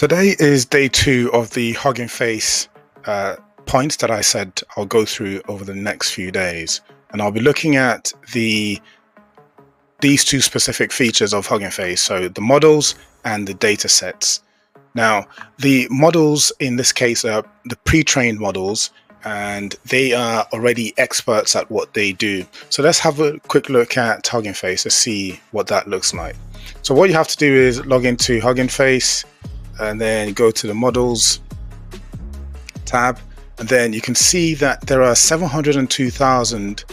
Today is day 2 of the Hugging Face points that I said I'll go through over the next few days. And I'll be looking at these two specific features of Hugging Face, so the models and the data sets. Now, the models in this case are the pre-trained models, and they are already experts at what they do. So let's have a quick look at Hugging Face to see what that looks like. So what you have to do is log into Hugging Face and then go to the models tab, and then you can see that there are over 702,000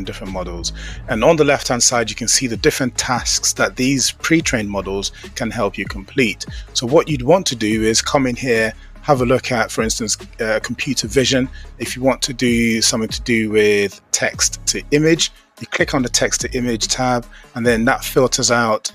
different models. And on the left hand side you can see the different tasks that these pre-trained models can help you complete. So what you'd want to do is come in here, have a look at, for instance, computer vision. If you want to do something to do with text to image, you click on the text to image tab, and then that filters out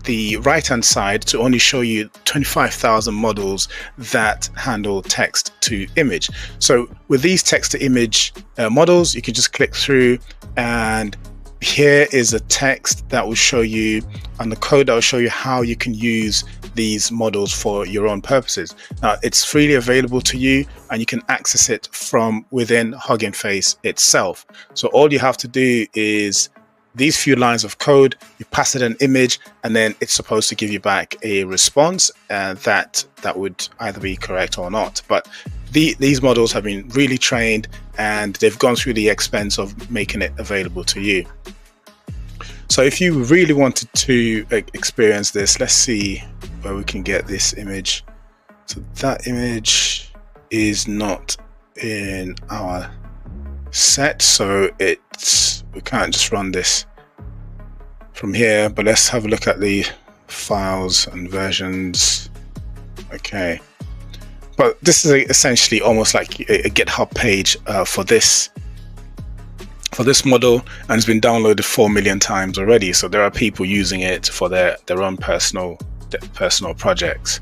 the right hand side to only show you 25,000 models that handle text to image. So with these text to image models, you can just click through, and here is a text that will show you, and the code that will show you how you can use these models for your own purposes. Now, it's freely available to you, and you can access it from within Hugging Face itself. So all you have to do is these few lines of code, you pass it an image, and then it's supposed to give you back a response that would either be correct or not. But these models have been really trained, and they've gone through the expense of making it available to you. So if you really wanted to experience this, let's see where we can get this image. So that image is not in our set, so we can't just run this from here, but let's have a look at the files and versions. Okay, but this is essentially almost like a GitHub page for this model, and it's been downloaded 4 million times already. So there are people using it for their own personal projects.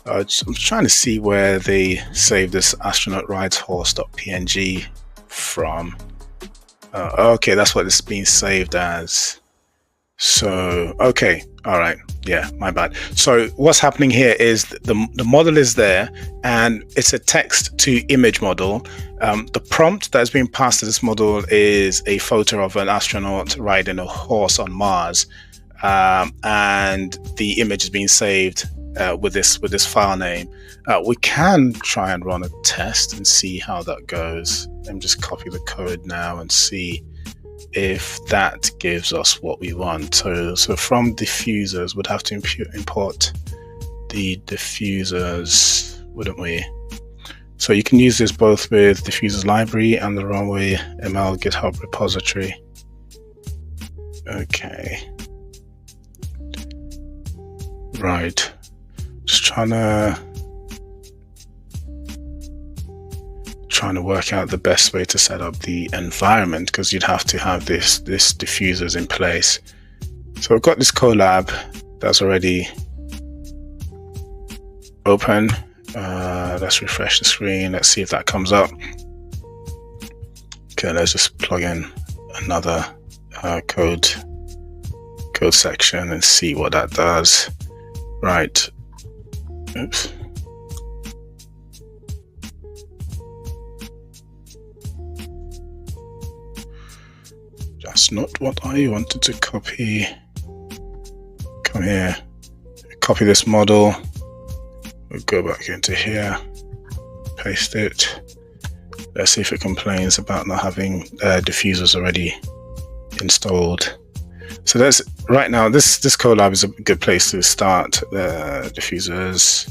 I'm trying to see where they save this astronaut rides horse.png from. Okay, that's what it's being saved as. So okay, all right, yeah, my bad. So what's happening here is the model is there, and it's a text to image model. The prompt that's being passed to this model is a photo of an astronaut riding a horse on Mars, and the image is being saved with this file name. We can try and run a test and see how that goes. Let me just copy the code now and see if that gives us what we want. So from diffusers, we'd have to import the diffusers, wouldn't we? So you can use this both with diffusers library and the runway ML GitHub repository. Okay, right, just trying to work out the best way to set up the environment, because you'd have to have this diffusers in place. So we've got this collab that's already open. Let's refresh the screen. Let's see if that comes up. Okay, let's just plug in another code section and see what that does. Right. Oops. That's not what I wanted to copy. Come here, copy this model. We'll go back into here, paste it. Let's see if it complains about not having diffusers already installed. So that's right now. This collab is a good place to start. Diffusers.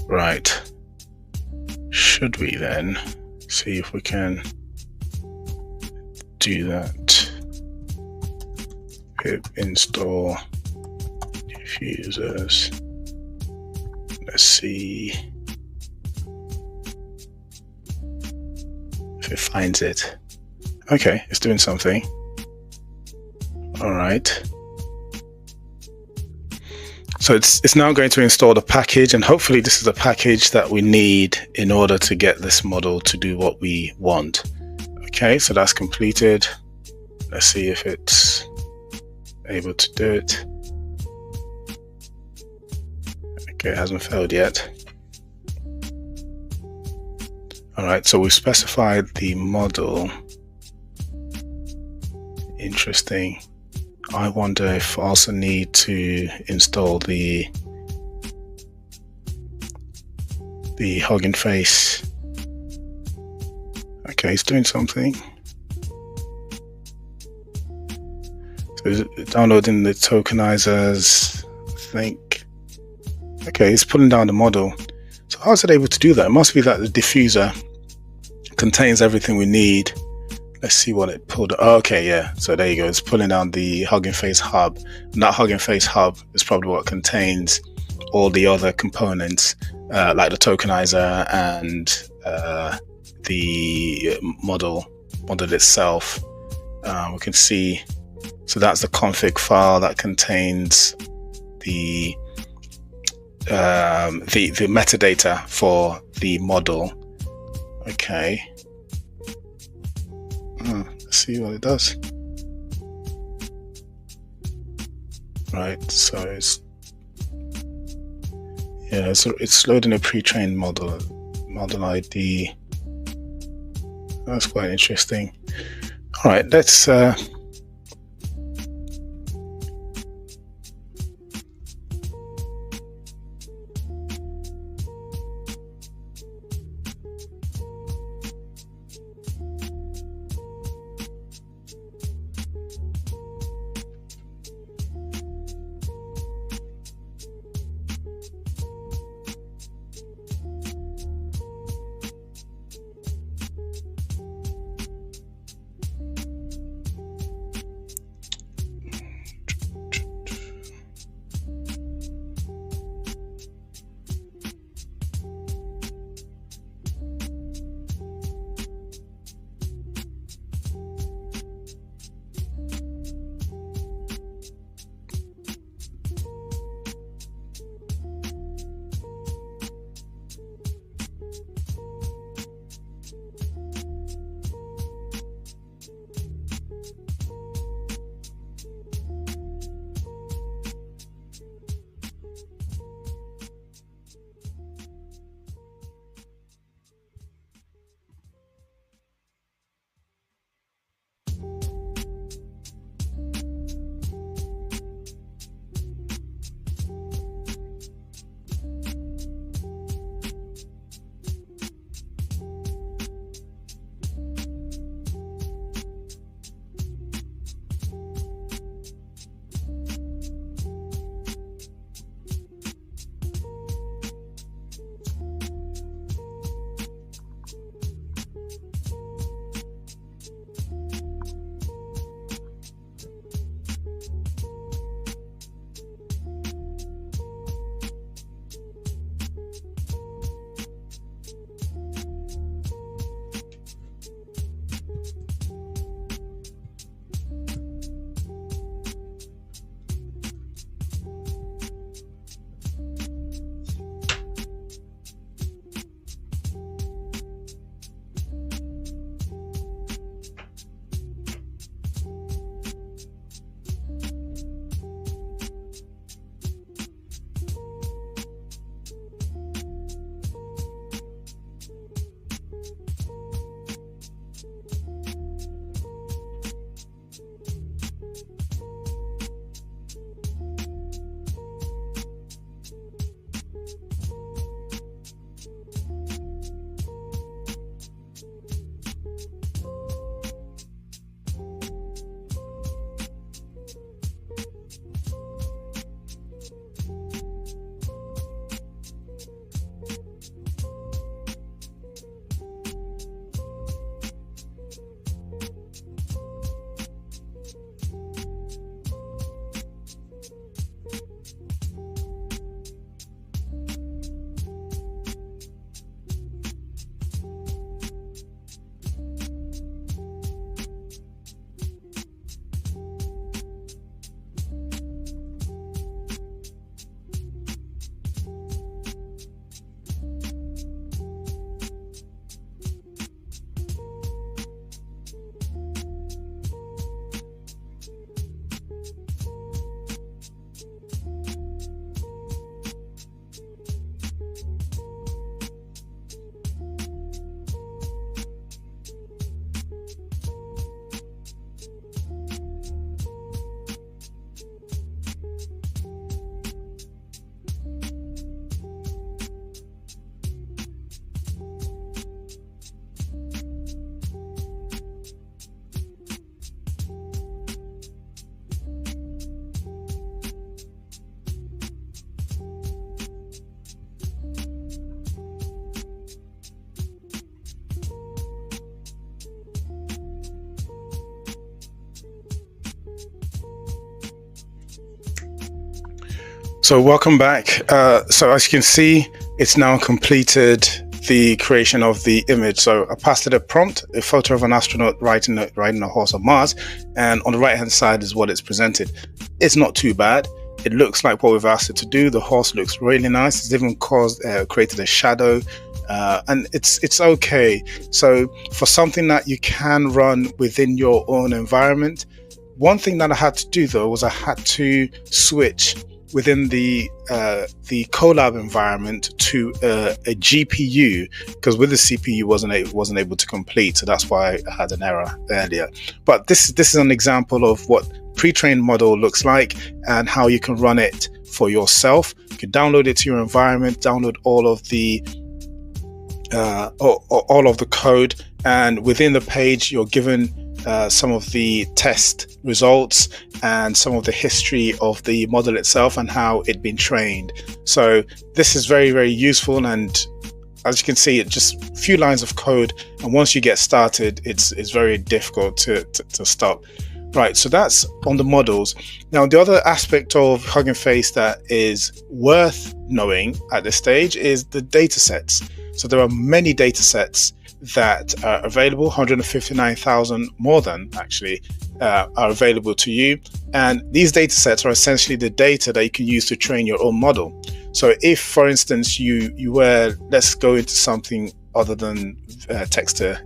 Right. Should we then see if we can do that? Pip install diffusers. Let's see if it finds it. Okay, it's doing something. All right. So it's now going to install the package, and hopefully this is the package that we need in order to get this model to do what we want. Okay, so that's completed. Let's see if it's able to do it. Okay, it hasn't failed yet. All right, so we've specified the model. Interesting. I wonder if I also need to install the Hugging Face. Okay, it's doing something. So it's downloading the tokenizers, I think. Okay, it's pulling down the model. So how is it able to do that? It must be that the diffuser contains everything we need. Let's see what it pulled. Oh, okay, yeah. So there you go. It's pulling down the Hugging Face hub. And that Hugging Face hub is probably what contains all the other components, like the tokenizer and the model itself. We can see. So that's the config file that contains the metadata for the model. Okay. Let's see what it does. Right, so it's loading a pre-trained model ID. That's quite interesting. All right, let's So welcome back. So as you can see, it's now completed the creation of the image. So I passed it a prompt, a photo of an astronaut riding a horse on Mars, and on the right hand side is what it's presented. It's not too bad. It looks like what we've asked it to do. The horse looks really nice. It's even created a shadow, and it's okay. So for something that you can run within your own environment, one thing that I had to do though was I had to switch within the Colab environment to a GPU, because with the CPU wasn't able to complete, so that's why I had an error earlier. But this is an example of what pre-trained model looks like and how you can run it for yourself. You can download it to your environment, download all of the code, and within the page you're given some of the test results and some of the history of the model itself and how it'd been trained. So this is very, very useful, and as you can see, it's just a few lines of code, and once you get started, it's very difficult to stop. Right, so that's on the models. Now, the other aspect of Hugging Face that is worth knowing at this stage is the datasets. So there are many datasets that are available, 159,000 more than actually are available to you. And these datasets are essentially the data that you can use to train your own model. So if, for instance, you were, let's go into something other than text to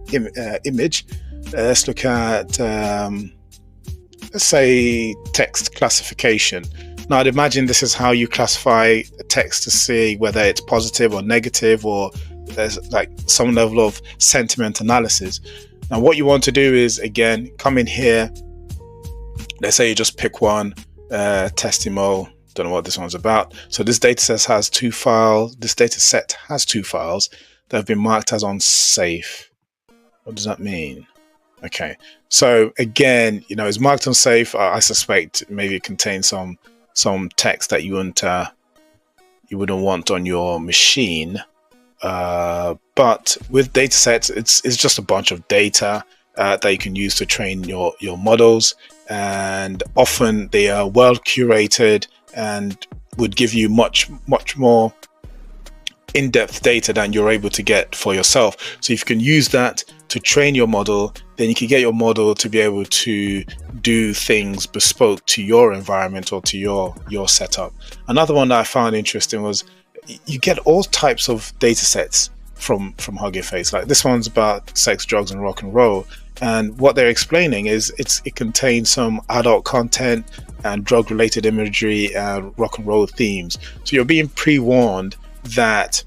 image. Let's look at, let's say, text classification. Now, I'd imagine this is how you classify a text to see whether it's positive or negative, or there's like some level of sentiment analysis. Now, what you want to do is, again, come in here. Let's say you just pick one, Testimo. Don't know what this one's about. So this dataset has two files. This dataset has two files that have been marked as unsafe. What does that mean? Okay, so again, it's marked unsafe. I suspect maybe it contains some text that you wouldn't want on your machine. But with datasets, it's just a bunch of data that you can use to train your models, and often they are well curated and would give you much more in-depth data than you're able to get for yourself. So if you can use that to train your model, then you can get your model to be able to do things bespoke to your environment or to your setup. Another one that I found interesting was you get all types of data sets from Hugging Face. Like this one's about sex, drugs, and rock and roll. And what they're explaining is it contains some adult content and drug-related imagery and rock and roll themes. So you're being forewarned that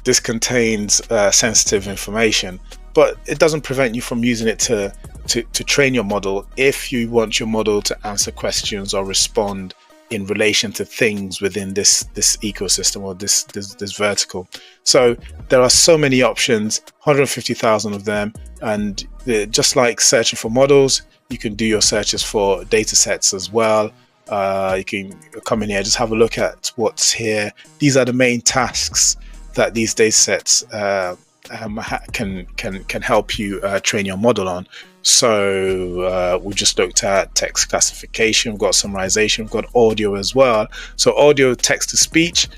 this contains sensitive information, but it doesn't prevent you from using it to train your model if you want your model to answer questions or respond in relation to things within this ecosystem or this vertical. So there are so many options, 150,000 of them, and just like searching for models, you can do your searches for data sets as well. You can come in here, just have a look at what's here. These are the main tasks that these data sets can help you train your model on. So we just looked at text classification, we've got summarization, we've got audio as well. So audio, text to speech,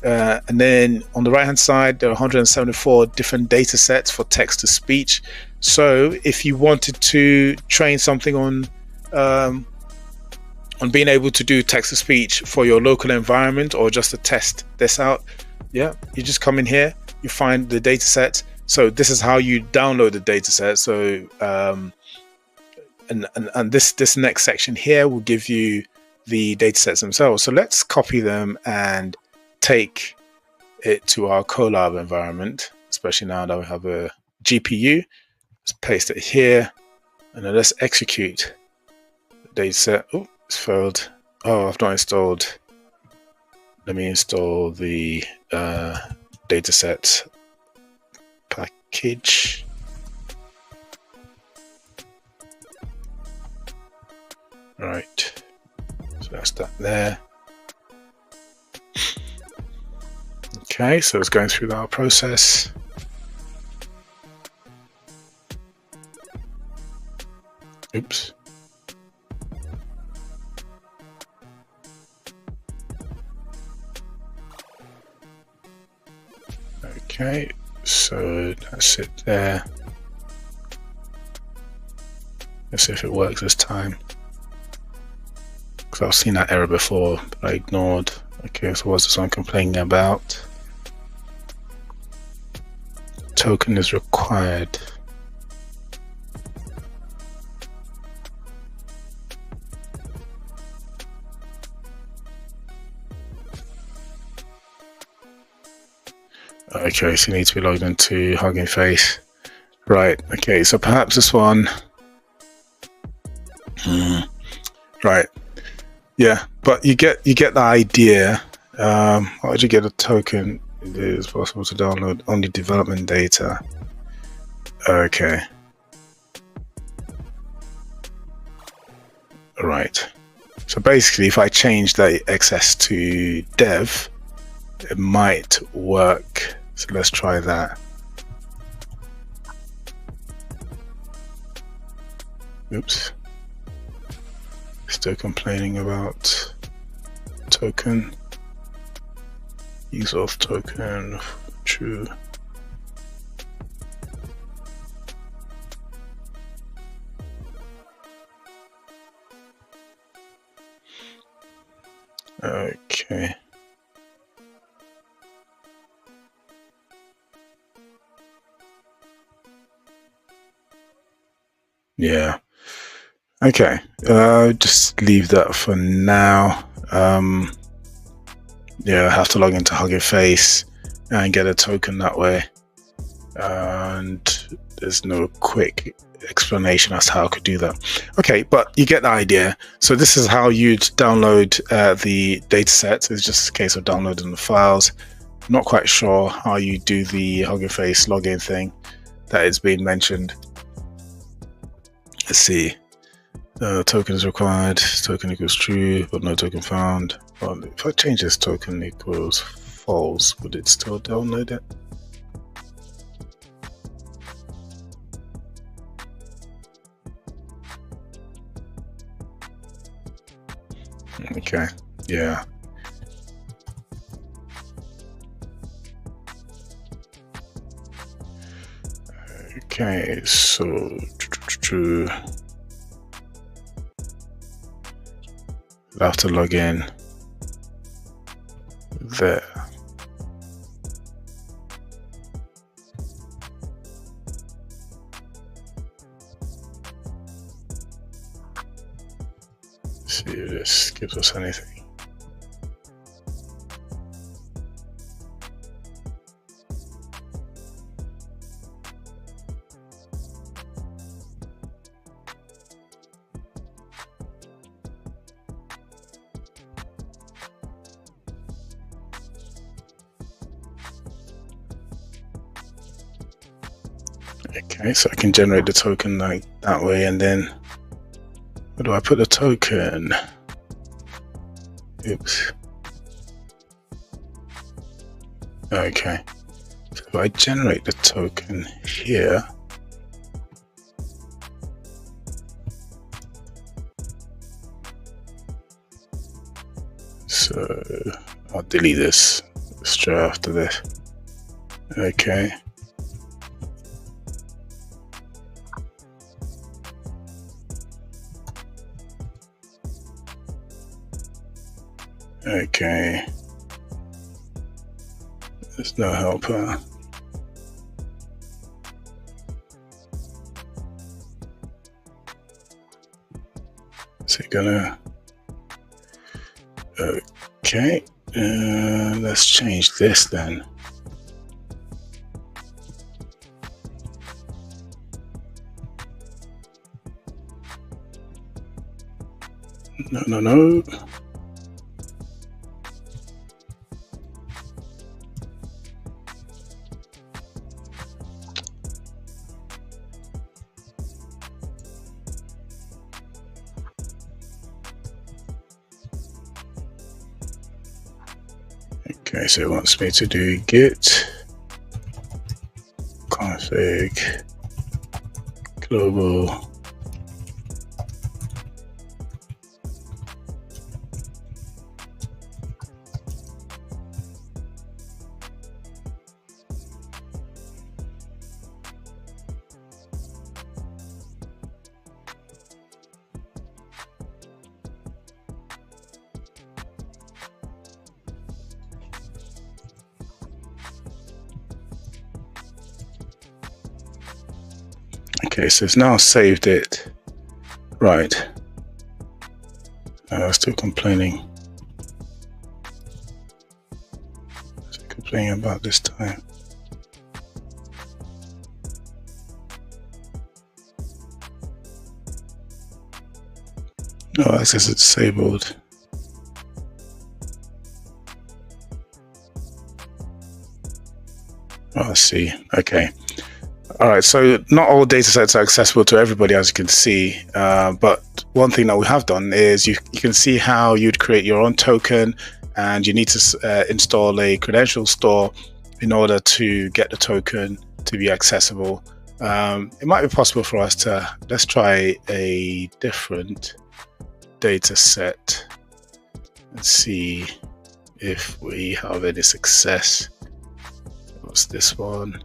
and then on the right hand side there are 174 different data sets for text to speech. So if you wanted to train something on being able to do text to speech for your local environment, or just to test this out, you just come in here, you find the data set. So this is how you download the data set. So and this next section here will give you the data sets themselves. So let's copy them and take it to our Colab environment, especially now that we have a GPU. Let's paste it here, and then let's execute the data set. Oh, it's failed. Oh, I've not installed. Let me install the dataset package. Right, so that's that there. Okay, so it's going through that process. Oops. Okay, so that's it there. Let's see if it works this time, because I've seen that error before, but I ignored. Okay, so what's this one complaining about? Token is required. Okay, so you need to be logged into Hugging Face. Right, okay, so perhaps this one. Right, yeah, but you get the idea. How did you get a token? It is possible to download only development data. Okay. Right. So basically, if I change the XS to dev, it might work. So let's try that. Oops. Still complaining about token. Use of token true. Okay. Yeah. Okay. Just leave that for now. Yeah, I have to log into Hugging Face and get a token that way. And there's no quick explanation as to how I could do that. Okay, but you get the idea. So this is how you'd download the datasets. It's just a case of downloading the files. Not quite sure how you do the Hugging Face login thing that is being mentioned. Let's see. Token is required. Token equals true, but no token found. Well, if I change this token equals false, would it still download it? Okay, yeah. Okay, so I'll have to log in there. See if this gives us anything. Okay, so I can generate the token like that way, and then where do I put the token? Oops. Okay, so if I generate the token here, so I'll delete this straight after this. Okay. Okay, there's no helper. So you're gonna, okay, let's change this then. No. Okay, so it wants me to do git config global Okay, so it's now saved it. Right. Still complaining. Still complaining about this time. No access is disabled. Oh, I see. Okay. All right. So not all data sets are accessible to everybody, as you can see. But one thing that we have done is you can see how you'd create your own token, and you need to install a credential store in order to get the token to be accessible. It might be possible for us to, let's try a different data set and see if we have any success. What's this one?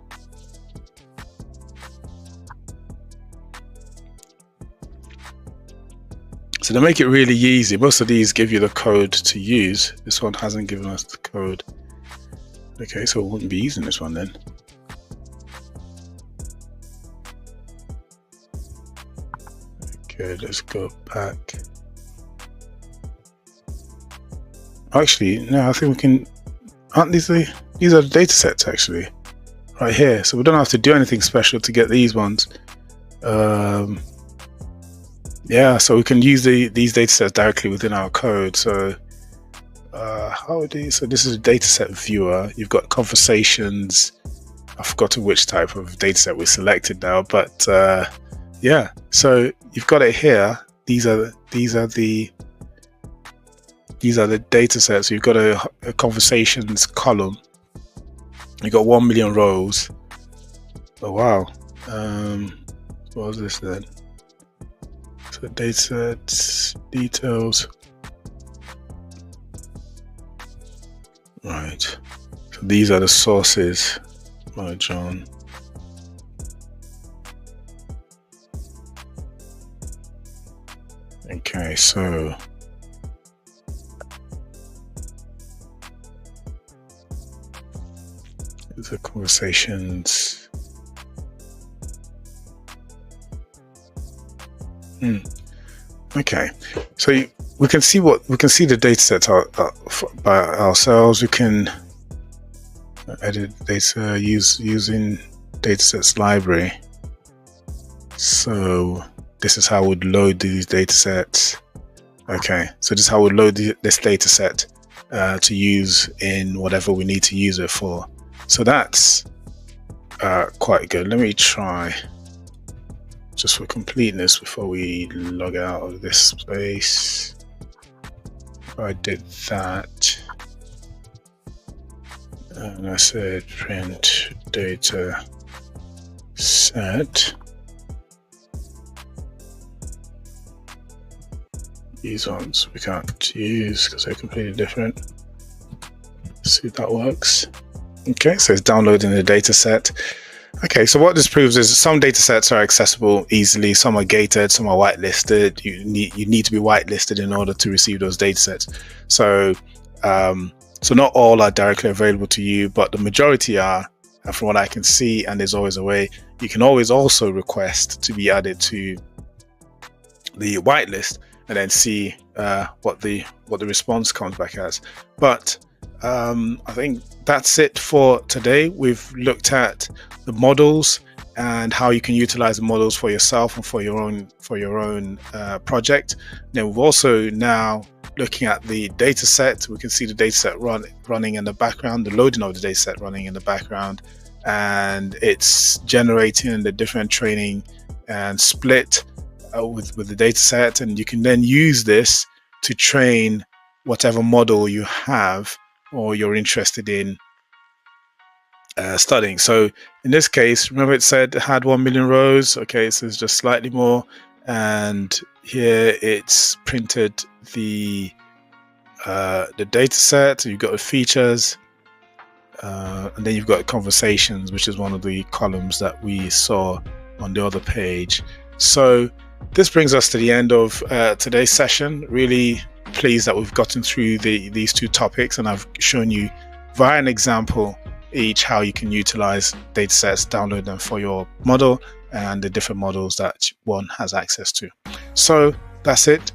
So to make it really easy, most of these give you the code to use. This one hasn't given us the code. Okay, so we wouldn't be using this one then. Okay, let's go back. Actually, no, I think we can. Aren't these are the data sets actually, right here. So we don't have to do anything special to get these ones. Yeah, so we can use these data sets directly within our code. So how would these? So this is a data set viewer. You've got conversations. I've forgotten which type of data set we selected now, but yeah. So you've got it here. These are the data sets. You've got a conversations column. You've got 1 million rows. Oh wow. What was this then? So datasets, details. Right. So these are the sources. Right, John. Okay, so the conversations. Okay, so we can see the data sets by ourselves. We can edit data using datasets library. So this is how we'd load these data sets. Okay, so this is how we'd load this data set to use in whatever we need to use it for. So that's quite good. Let me try, just for completeness, before we log out of this space. If I did that, and I said print data set, these ones we can't use because they're completely different. Let's see if that works. Okay, so it's downloading the data set. Okay, so what this proves is some data sets are accessible easily, some are gated, some are whitelisted. You need to be whitelisted in order to receive those data sets. So so not all are directly available to you, but the majority are, from what I can see, and there's always a way. You can always also request to be added to the whitelist and then see what the response comes back as. But I think that's it for today. We've looked at the models and how you can utilize the models for yourself and for your own project. Then we've also now looking at the data set. We can see the data set running in the background, the loading of the data set running in the background, and it's generating the different training and split with the data set. And you can then use this to train whatever model you have or you're interested in studying. So in this case, remember it said it had 1 million rows. Okay, so it's just slightly more, and here it's printed the data set. You've got the features, and then you've got conversations, which is one of the columns that we saw on the other page. So this brings us to the end of today's session. Really pleased that we've gotten through these two topics, and I've shown you via an example each how you can utilize data sets, download them for your model, and the different models that one has access to. So that's it.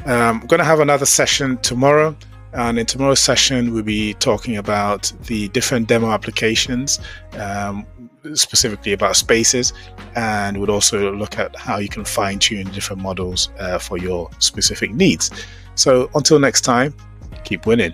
I'm going to have another session tomorrow, and in tomorrow's session we'll be talking about the different demo applications, specifically about spaces, and we'll also look at how you can fine-tune different models for your specific needs. So until next time, keep winning.